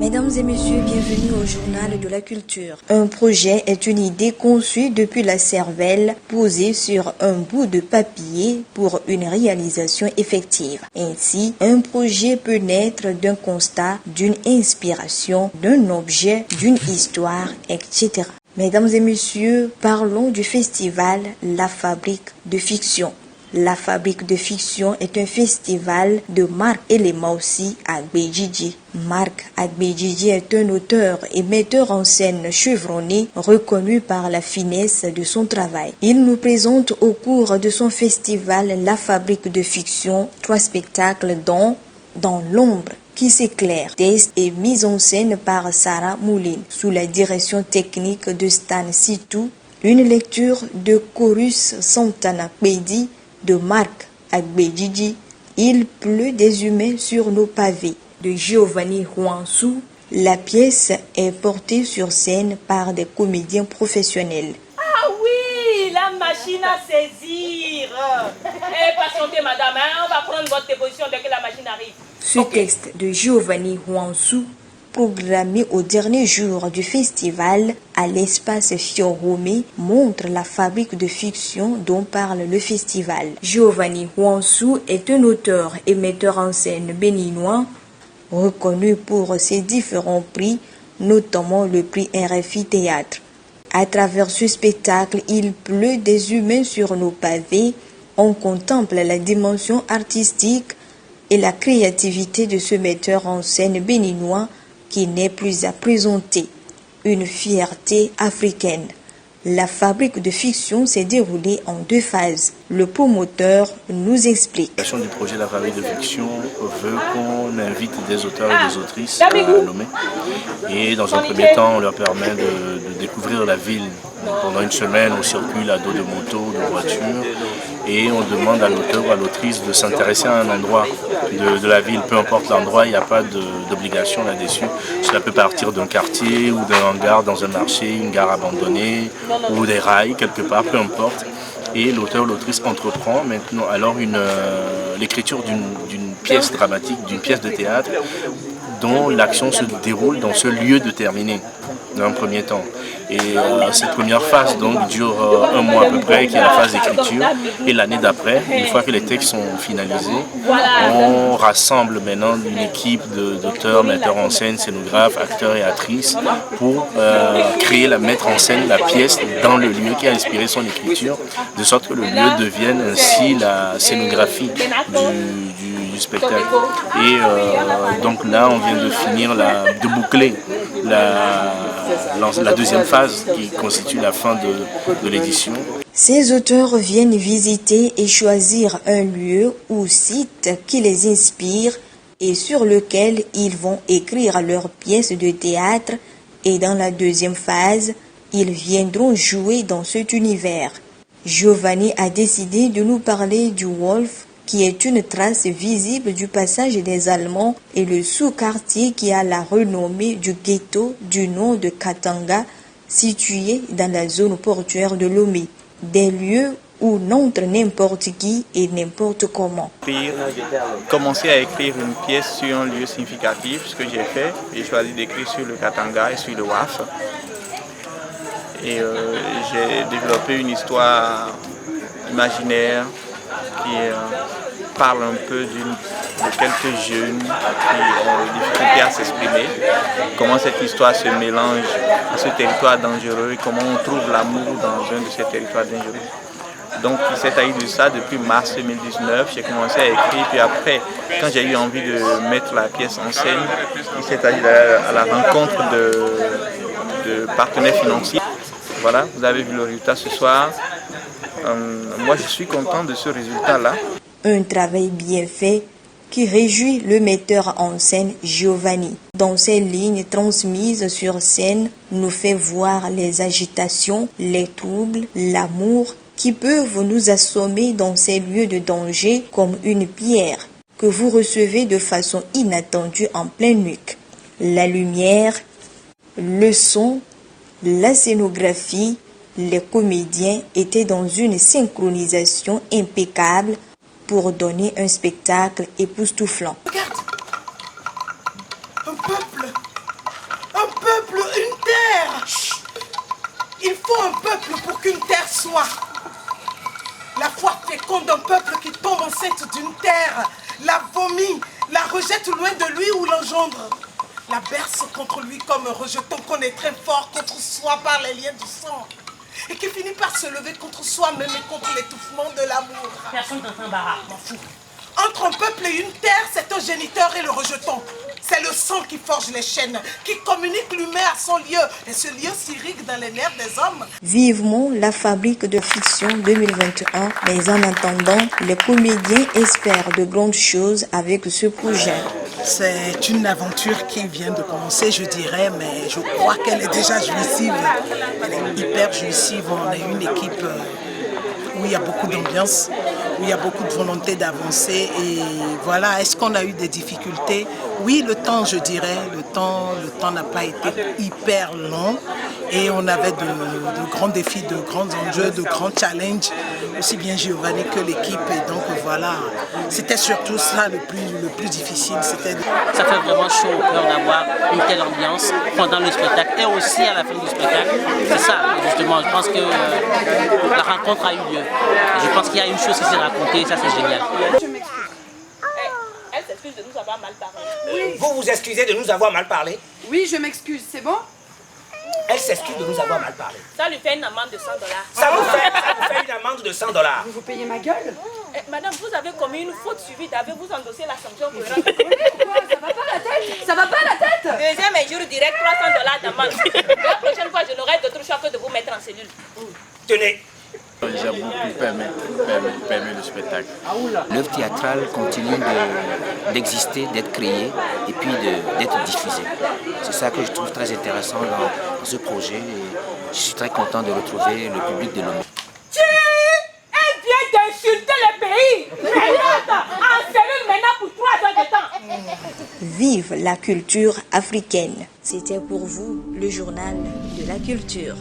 Mesdames et messieurs, bienvenue au Journal de la Culture. Un projet est une idée conçue depuis la cervelle, posée sur un bout de papier pour une réalisation effective. Ainsi, un projet peut naître d'un constat, d'une inspiration, d'un objet, d'une histoire, etc. Mesdames et messieurs, parlons du festival La Fabrique de Fiction. La Fabrique de Fiction est un festival de Marc Elemaoussi Agbejidji. Marc Agbejidji est un auteur et metteur en scène chevronné, reconnu par la finesse de son travail. Il nous présente au cours de son festival La Fabrique de Fiction 3 spectacles dont Dans l'ombre qui s'éclaire, test et mise en scène par Sarah Moulin, sous la direction technique de Stan Sitou, une lecture de Chorus Santana Pedi de Marc Agbejidji, Il pleut des humains sur nos pavés, de Giovanni Huansou. La pièce est portée sur scène par des comédiens professionnels. Ah oui, la machine à saisir. Patientez madame, on va prendre votre déposition dès que la machine arrive. Ce texte de Giovanni Huansou, programmé au dernier jour du festival à l'espace Fiorome, montre la fabrique de fiction dont parle le festival. Giovanni Huansou est un auteur et metteur en scène béninois, reconnu pour ses différents prix, notamment le prix RFI Théâtre. À travers ce spectacle, Il pleut des humains sur nos pavés, on contemple la dimension artistique et la créativité de ce metteur en scène béninois qui n'est plus à présenter, une fierté africaine. La fabrique de fiction s'est déroulée en 2 phases. Le promoteur nous explique. La création du projet La Fabrique de Fiction veut qu'on invite des auteurs et des autrices à nommer. Et dans un premier temps, on leur permet de découvrir la ville. Pendant une semaine, on circule à dos de moto, de voiture, et on demande à l'auteur ou à l'autrice de s'intéresser à un endroit de la ville. Peu importe l'endroit, il n'y a pas d'obligation là-dessus. Cela peut partir d'un quartier ou d'un hangar dans un marché, une gare abandonnée, ou des rails quelque part, peu importe. Et l'auteur ou l'autrice entreprend maintenant alors l'écriture d'une pièce dramatique, d'une pièce de théâtre dont l'action se déroule dans ce lieu déterminé dans un premier temps. Et cette première phase donc dure 1 mois à peu près, qui est la phase d'écriture. Et l'année d'après, une fois que les textes sont finalisés, on rassemble maintenant une équipe d'auteurs, metteurs en scène, scénographes, acteurs et actrices pour mettre en scène la pièce dans le lieu qui a inspiré son écriture, de sorte que le lieu devienne ainsi la scénographie du spectacle. Et donc là, on vient de finir de boucler la deuxième phase qui constitue la fin de l'édition. Ces auteurs viennent visiter et choisir un lieu ou site qui les inspire et sur lequel ils vont écrire leurs pièces de théâtre, et dans la deuxième phase, ils viendront jouer dans cet univers. Giovanni a décidé de nous parler du Wolf, qui est une trace visible du passage des Allemands, et le sous-quartier qui a la renommée du ghetto du nom de Katanga, situé dans la zone portuaire de Lomé. Des lieux où n'entre n'importe qui et n'importe comment. Commencer à écrire une pièce sur un lieu significatif, ce que j'ai fait. J'ai choisi d'écrire sur le Katanga et sur le WAF. Et j'ai développé une histoire imaginaire qui parle un peu de quelques jeunes qui ont des difficultés à s'exprimer, comment cette histoire se mélange à ce territoire dangereux et comment on trouve l'amour dans un de ces territoires dangereux. Donc il s'est agi de ça depuis mars 2019, j'ai commencé à écrire, puis après, quand j'ai eu envie de mettre la pièce en scène, il s'est agi à la rencontre de partenaires financiers. Voilà, vous avez vu le résultat ce soir. Moi, je suis content de ce résultat-là. Un travail bien fait qui réjouit le metteur en scène Giovanni. Dans ces lignes transmises sur scène, nous fait voir les agitations, les troubles, l'amour qui peuvent nous assommer dans ces lieux de danger comme une pierre que vous recevez de façon inattendue en pleine nuque. La lumière, le son, la scénographie, les comédiens étaient dans une synchronisation impeccable pour donner un spectacle époustouflant. Regarde, un peuple Un peuple, une terre. Il faut un peuple pour qu'une terre soit. La foi féconde d'un peuple qui tombe enceinte d'une terre, la vomit, la rejette loin de lui ou l'engendre. La berce contre lui comme un rejeton qu'on est très fort contre soi par les liens du sang. Et qui finit par se lever contre soi-même et contre l'étouffement de l'amour. Personne t'entend, Bara, m'en fous. Entre un peuple et une terre, c'est un géniteur et le rejeton. C'est le sang qui forge les chaînes, qui communique l'humain à son lieu. Et ce lieu s'irrigue dans les nerfs des hommes. Vivement la fabrique de fiction 2021, mais en attendant, les comédiens espèrent de grandes choses avec ce projet. C'est une aventure qui vient de commencer, je dirais, mais je crois qu'elle est déjà jouissive. Elle est hyper jouissive. On est une équipe où il y a beaucoup d'ambiance, où il y a beaucoup de volonté d'avancer. Et voilà, est-ce qu'on a eu des difficultés? Oui, le temps, je dirais, le temps n'a pas été hyper long. Et on avait de grands défis, de grands enjeux, de grands challenges, aussi bien Giovanni que l'équipe. Et donc voilà, c'était surtout ça le plus difficile. Ça fait vraiment chaud au cœur d'avoir une telle ambiance pendant le spectacle et aussi à la fin du spectacle. C'est ça, justement, je pense que la rencontre a eu lieu. Je pense qu'il y a une chose qui s'est racontée et ça c'est génial. Elle s'excuse de nous avoir mal parlé. Oui. Vous vous excusez de nous avoir mal parlé? Oui, je m'excuse, c'est bon? Elle s'excuse de nous avoir mal parlé. Ça lui fait une amende de $100. Ça vous fait une amende de $100. Vous payez ma gueule? Madame, vous avez commis une faute suivie. Avez-vous endossé la sanction pour Ça va pas la tête? Ça va pas la tête? Deuxième injure direct, $300 d'amende. La prochaine fois, je n'aurai d'autre choix que de vous mettre en cellule. Tenez. J'ai beaucoup aimé le spectacle. L'œuvre théâtrale continue d'exister, d'être créée et puis d'être diffusée. C'est ça que je trouve très intéressant dans ce projet et je suis très content de retrouver le public de Lomé. Elle vient d'insulter le pays. En cellule maintenant pour 3 heures de temps. Vive la culture africaine. C'était pour vous le journal de la culture.